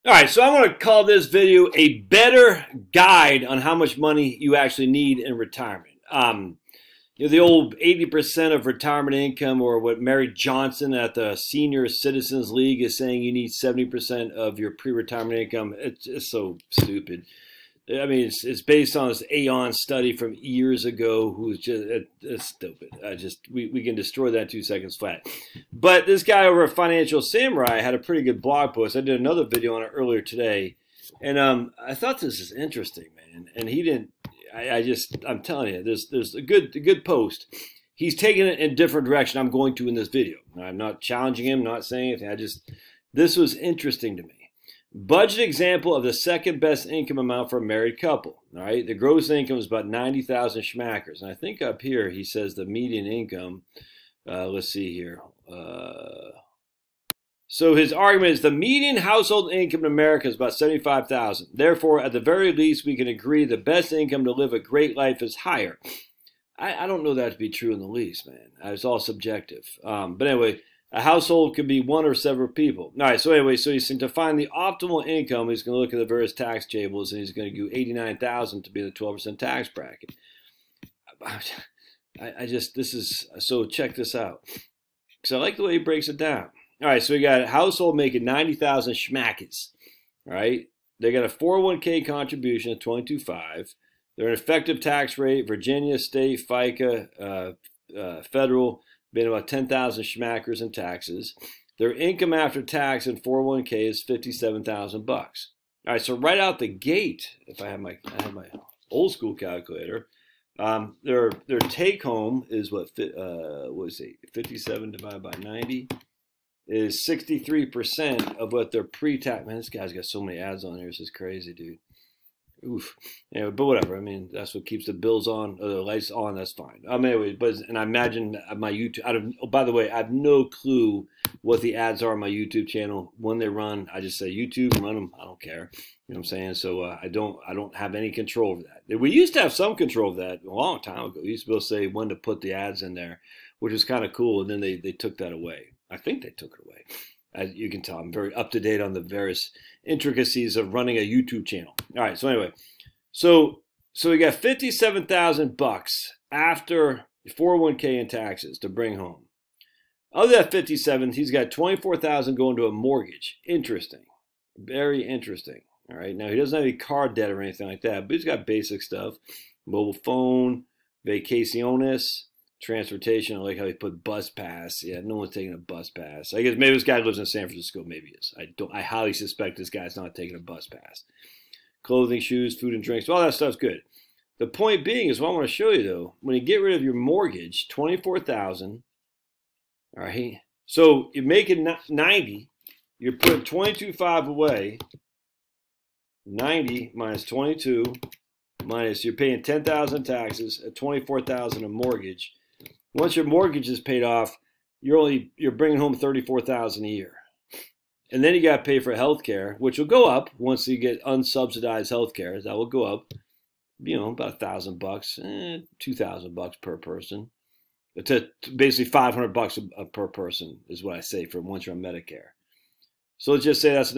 All right, so I want to call this video a better guide on how much money you actually need in retirement. The old 80% of retirement income, or what Mary Johnson at the Senior Citizens League is saying you need 70% of your pre-retirement income. It's so stupid. I mean, it's based on this Aon study from years ago. Who's just it's stupid. We can destroy that in 2 seconds flat. But this guy over at Financial Samurai had a pretty good blog post. I did another video on it earlier today, and I thought this is interesting, man. And he didn't. I'm telling you, there's a good post. He's taking it in a different direction. I'm going to in this video. I'm not challenging him, not saying anything. This was interesting to me. Budget example of the second best income amount for a married couple. All right, the gross income is about 90,000 schmackers, and I think up here he says the median income. Let's see here. So his argument is the median household income in America is about 75,000. Therefore, at the very least, we can agree the best income to live a great life is higher. I don't know that to be true in the least, man. It's all subjective. But anyway. A household could be one or several people. All right, so anyway, so he's saying to find the optimal income, he's going to look at the various tax tables, and he's going to do 89,000 to be in the 12% tax bracket. So check this out. Because I like the way he breaks it down. All right, so we got a household making 90,000 schmackets. All right, they got a 401k contribution of 22.5. Their effective tax rate, Virginia, state, FICA, federal, been about 10,000 schmackers in taxes. Their income after tax in 401k is 57,000 bucks. All right, so right out the gate, if I have my old school calculator, their take home is what is it? 57 divided by 90 is 63% of what their pre-tax. Man, this guy's got so many ads on here. This is crazy, dude. Oof. Anyway, but whatever. I mean, that's what keeps the bills on, or the lights on. That's fine. Anyway, and I imagine my YouTube. By the way, I have no clue what the ads are on my YouTube channel when they run. I just say YouTube, run them. I don't care. You know what I'm saying? So I don't have any control over that. We used to have some control of that a long time ago. We used to be able to say when to put the ads in there, which is kind of cool. And then they took that away. I think they took it away. As you can tell, I'm very up to date on the various intricacies of running a YouTube channel. All right, so anyway, so we got 57,000 bucks after 401k and taxes to bring home. Of that 57, he's got 24,000 going to a mortgage. Interesting, very interesting. All right, now he doesn't have any car debt or anything like that, but he's got basic stuff: mobile phone, vacaciones, transportation. I like how he put bus pass. Yeah, no one's taking a bus pass. I guess maybe this guy lives in San Francisco. Maybe he is. I highly suspect this guy's not taking a bus pass. Clothing, shoes, food and drinks, all that stuff's good. The point being is what I want to show you though. When you get rid of your mortgage, 24,000. All right. So you're making 90. You're putting 22.5 away. 90 minus 22 minus you're paying 10,000 taxes at 24,000 a mortgage. Once your mortgage is paid off, you're bringing home 34,000 a year, and then you got to pay for health care, which will go up once you get unsubsidized health care. That will go up, about $1,000, 2,000 bucks per person, to basically 500 bucks per person is what I say for once you're on Medicare. So let's just say that's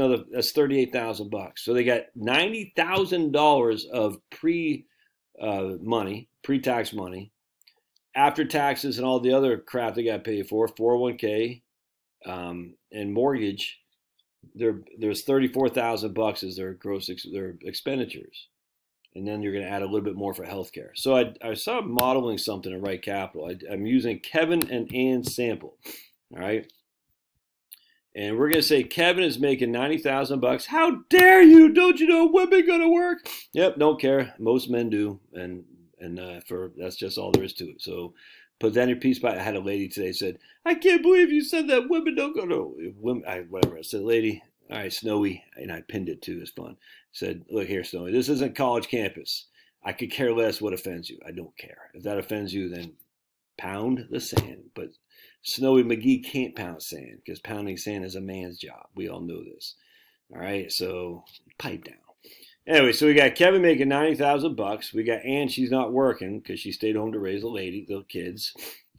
38,000 bucks. So they got $90,000 of pre-tax money. After taxes and all the other crap they got paid for, 401k and mortgage, there's 34,000 bucks as their their expenditures, and then you're going to add a little bit more for healthcare. So I saw modeling something in Right Capital. I'm using Kevin and Ann's sample, all right, and we're going to say Kevin is making 90,000 bucks. How dare you? Don't you know women go to work? Yep, don't care. Most men do, and that's just all there is to it. So put that in your piece. I had a lady today said, I can't believe you said that women don't go to women. Whatever. I said, lady, all right, Snowy, and I pinned it too. It's fun. Said, look here, Snowy, this isn't college campus. I could care less what offends you. I don't care. If that offends you, then pound the sand. But Snowy McGee can't pound sand because pounding sand is a man's job. We all know this. All right, so pipe down. Anyway, so we got Kevin making 90,000 bucks. We got Ann, she's not working because she stayed home to raise the kids.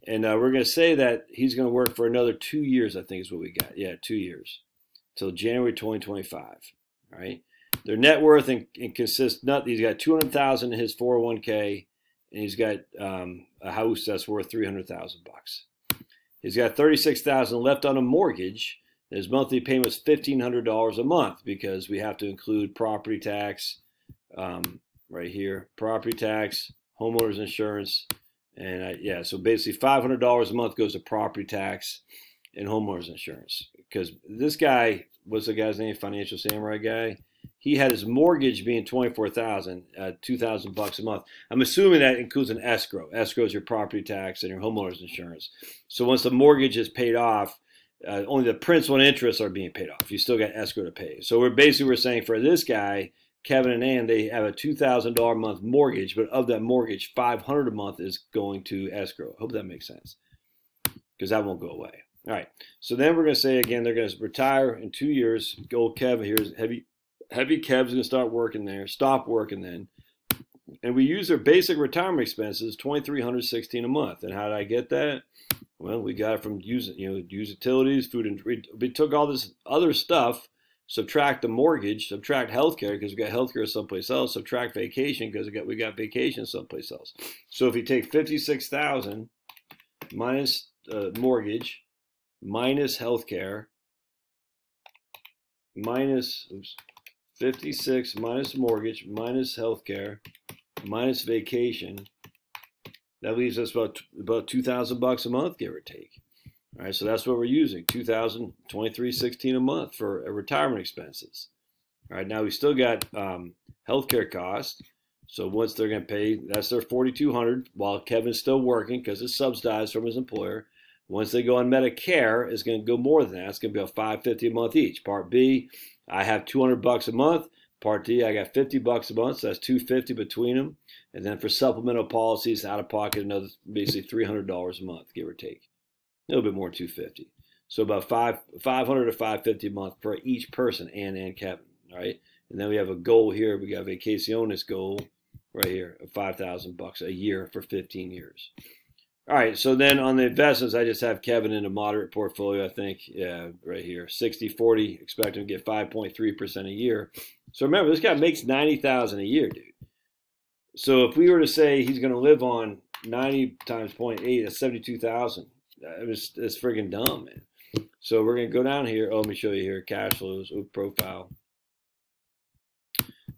And we're going to say that he's going to work for another 2 years, I think is what we got. Yeah, 2 years. Till January 2025. All right. Their net worth consists not. He's got 200,000 in his 401k, and he's got a house that's worth 300,000 bucks. He's got 36,000 left on a mortgage. His monthly payment is $1,500 a month because we have to include property tax right here, property tax, homeowners insurance, and yeah. So basically, $500 a month goes to property tax and homeowners insurance because this guy, what's the guy's name? Financial Samurai guy. He had his mortgage being $24,000, $2,000 a month. I'm assuming that includes an escrow. Escrow is your property tax and your homeowner's insurance. So once the mortgage is paid off, only the principal and interest are being paid off. You still got escrow to pay. So we're saying for this guy, Kevin and Ann, they have a $2,000 a month mortgage, but of that mortgage, $500 a month is going to escrow. I hope that makes sense because that won't go away. All right. So then we're going to say again, they're going to retire in 2 years. Old Kevin here's Heavy Kev's going to start working there, stop working then. And we use their basic retirement expenses, $2,316 a month. And how did I get that? Well, we got it from use utilities, food, and we took all this other stuff, subtract the mortgage, subtract healthcare because we got healthcare someplace else, subtract vacation because we got vacation someplace else. So if you take 56,000 minus mortgage, minus healthcare, minus 56 minus mortgage, minus healthcare, minus vacation. That leaves us about $2,000 a month, give or take. All right, so that's what we're using, $2,023.16 a month for retirement expenses. All right, now we still got healthcare costs. So once they're going to pay, that's their $4,200 while Kevin's still working because it's subsidized from his employer. Once they go on Medicare, it's going to go more than that. It's going to be about $550 a month each. Part B, I have $200 a month. Part D, I got $50 a month, so that's $250 between them. And then for supplemental policies, out of pocket, another basically $300 a month, give or take. A little bit more than $250. So about $500 to $550 a month for each person, Ann and Kevin. All right. And then we have a goal here. We got a vacaciones goal right here of $5,000 a year for 15 years. All right, so then on the investments, I just have Kevin in a moderate portfolio, I think, yeah, right here, 60-40, expect him to get 5.3% a year. So remember, this guy makes $90,000 a year, dude. So if we were to say he's going to live on 90 times 0.8, that's 72,000. It's friggin' dumb, man. So we're going to go down here. Oh, let me show you here, cash flows, profile.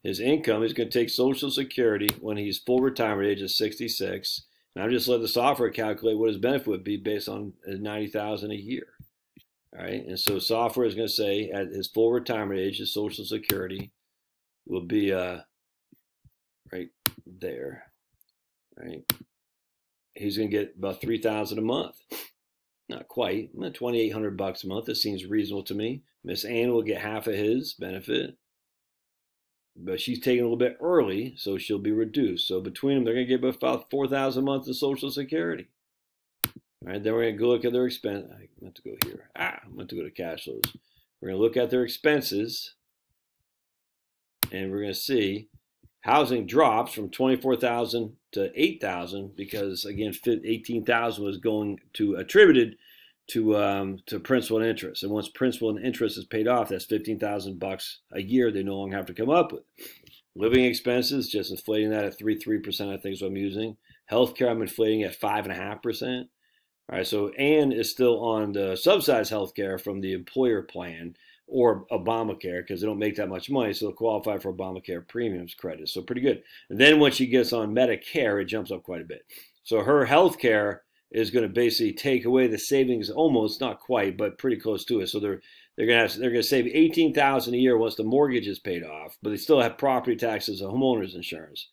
His income, he's going to take Social Security when he's full retirement age of 66. And I'm just letting the software calculate what his benefit would be based on $90,000 a year. All right, and so software is going to say at his full retirement age, his Social Security will be right there. Right, he's going to get about $3,000 a month. Not quite, $2,800 a month. This seems reasonable to me. Miss Ann will get half of his benefit. But she's taking a little bit early, so she'll be reduced. So between them, they're going to get about $4,000 a month of Social Security. All right, then we're going to go look at their expense. I meant to go here. I meant to go to cash flows. We're going to look at their expenses, and we're going to see housing drops from $24,000 to $8,000 because again, $18,000 was going to attributed to principal and interest. And once principal and interest is paid off, that's $15,000 a year they no longer have to come up with. Living expenses, just inflating that at 3%, I think is what I'm using. Healthcare, I'm inflating at 5.5%. All right, so Ann is still on the subsidized healthcare from the employer plan or Obamacare because they don't make that much money, so they'll qualify for Obamacare premiums credit. So pretty good. And then when she gets on Medicare, it jumps up quite a bit. So her healthcare is going to basically take away the savings, almost, not quite, but pretty close to it. So they're going to save $18,000 a year once the mortgage is paid off, but they still have property taxes and homeowners insurance.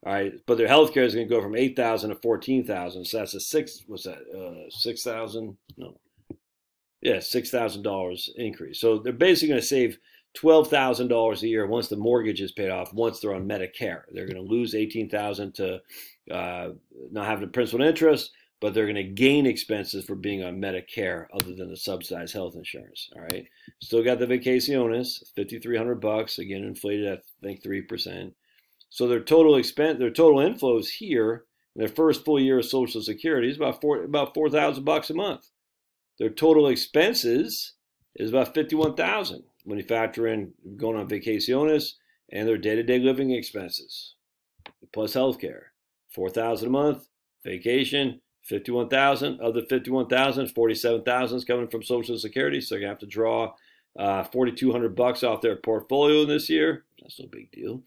All right, but their health care is going to go from $8,000 to $14,000. So that's a $6,000? No, yeah, $6,000 increase. So they're basically going to save $12,000 a year once the mortgage is paid off. Once they're on Medicare, they're going to lose $18,000 to not having the principal and interest, but they're going to gain expenses for being on Medicare other than the subsidized health insurance. All right, still got the vacaciones, $5,300 again, inflated at I think 3%. So their total inflows here in their first full year of Social Security is about $4,000 a month. Their total expenses is about $51,000. when you factor in going on vacaciones and their day-to-day living expenses, plus healthcare. $4,000 a month, vacation, $51,000. Of the $51,000, $47,000 is coming from Social Security, so you're gonna have to draw $4,200 off their portfolio this year. That's no big deal.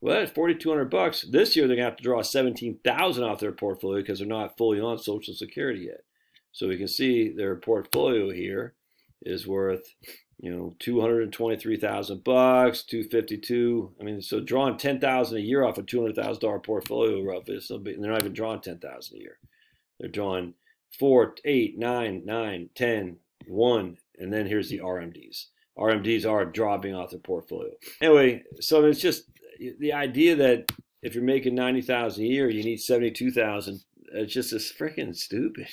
Well, that's $4,200. This year they're gonna have to draw $17,000 off their portfolio because they're not fully on Social Security yet. So we can see their portfolio here is worth, you know, $223,000, $252. I mean, so drawing $10,000 a year off a $200,000 portfolio roughly is so big, and they're not even drawing $10,000 a year. They're drawing 4, 8, 9, 9, 10, 1, and then here's the RMDs. RMDs are dropping off the portfolio. Anyway, so it's just the idea that if you're making $90,000 a year, you need $72,000. It's just as freaking stupid.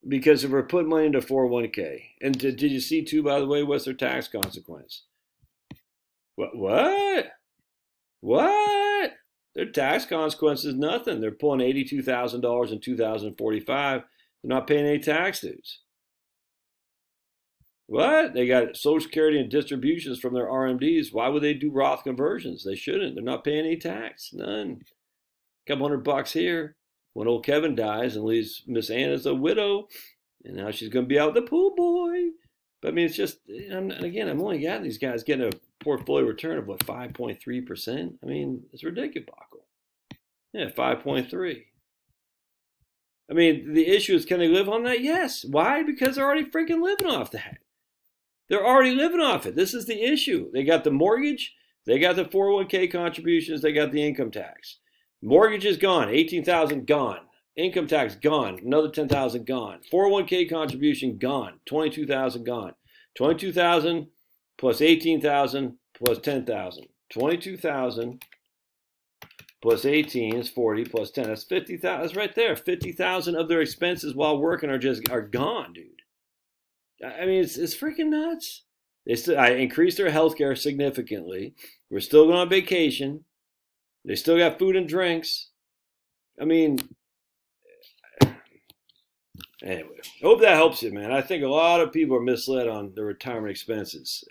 Because if we're putting money into 401k, and did you see too, by the way, what's their tax consequence? What? Their tax consequence is nothing. They're pulling $82,000 in 2045. They're not paying any tax dues. What? They got Social Security and distributions from their RMDs. Why would they do Roth conversions? They shouldn't. They're not paying any tax. None. A couple $100 here. When old Kevin dies and leaves Miss Ann as a widow, and now she's going to be out with the pool boy. But I mean, it's just, and again, I'm only getting these guys getting a portfolio return of what, 5.3%? I mean, it's ridiculous. Yeah, 5.3. I mean, the issue is, can they live on that? Yes. Why? Because they're already freaking living off that. They're already living off it. This is the issue. They got the mortgage, they got the 401k contributions, they got the income tax. Mortgage is gone, $18,000 gone. Income tax gone, another $10,000 gone. 401k contribution gone, $22,000 gone. $22,000 plus $18,000 plus $10,000. $22,000 plus 18 is 40 plus 10. That's 50,000. That's right there. 50,000 of their expenses while working are gone, dude. I mean, it's freaking nuts. I increased their health care significantly. We're still going on vacation. They still got food and drinks. I mean, anyway, I hope that helps you, man. I think a lot of people are misled on their retirement expenses.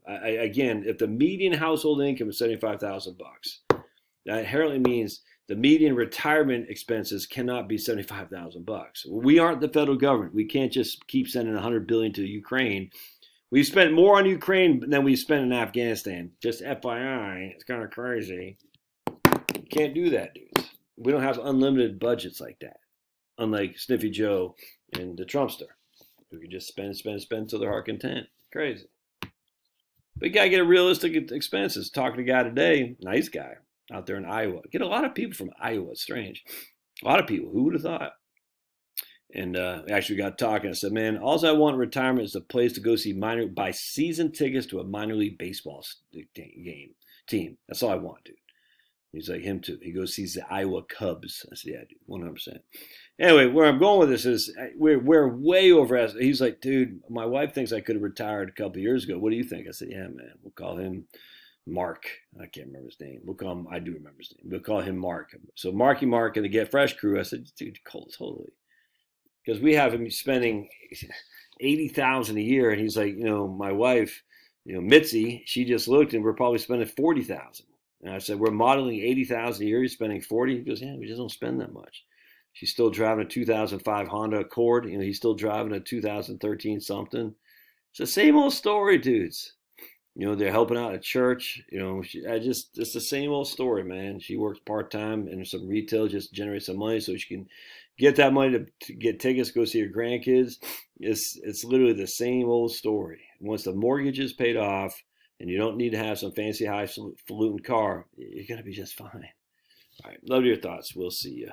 Again, if the median household income is $75,000, that inherently means the median retirement expenses cannot be $75,000. We aren't the federal government. We can't just keep sending $100 billion to Ukraine. We've spent more on Ukraine than we spent in Afghanistan. Just FYI, it's kind of crazy. Can't do that, dudes. We don't have unlimited budgets like that. Unlike Sniffy Joe and the Trumpster, who can just spend till their heart content. Crazy. But you gotta get a realistic expenses. Talking to a guy today, nice guy, out there in Iowa. Get a lot of people from Iowa. It's strange. A lot of people. Who would have thought? And actually got talking. I said, man, all I want in retirement is a place to go buy season tickets to a minor league baseball team. That's all I want, dude. He's like, him too. He goes sees the Iowa Cubs. I said, yeah, dude, 100%. Anyway, where I'm going with this is we're way over. He's like, dude, my wife thinks I could have retired a couple of years ago. What do you think? I said, yeah, man, we'll call him Mark. I can't remember his name. We'll call him, I do remember his name. We'll call him Mark. So Marky Mark and the Get Fresh crew, I said, dude, totally. Because we have him spending $80,000 a year. And he's like, you know, my wife, you know, Mitzi, she just looked and we're probably spending $40,000. And I said, we're modeling $80,000 a year. You're spending $40,000. He goes, yeah, we just don't spend that much. She's still driving a 2005 Honda Accord. You know, he's still driving a 2013 something. It's the same old story, dudes. You know, they're helping out at church. You know, it's the same old story, man. She works part-time in some retail just to generate some money so she can get that money to get tickets to go see her grandkids. It's literally the same old story. Once the mortgage is paid off, and you don't need to have some fancy highfalutin car, you're going to be just fine. All right. Love your thoughts. We'll see you.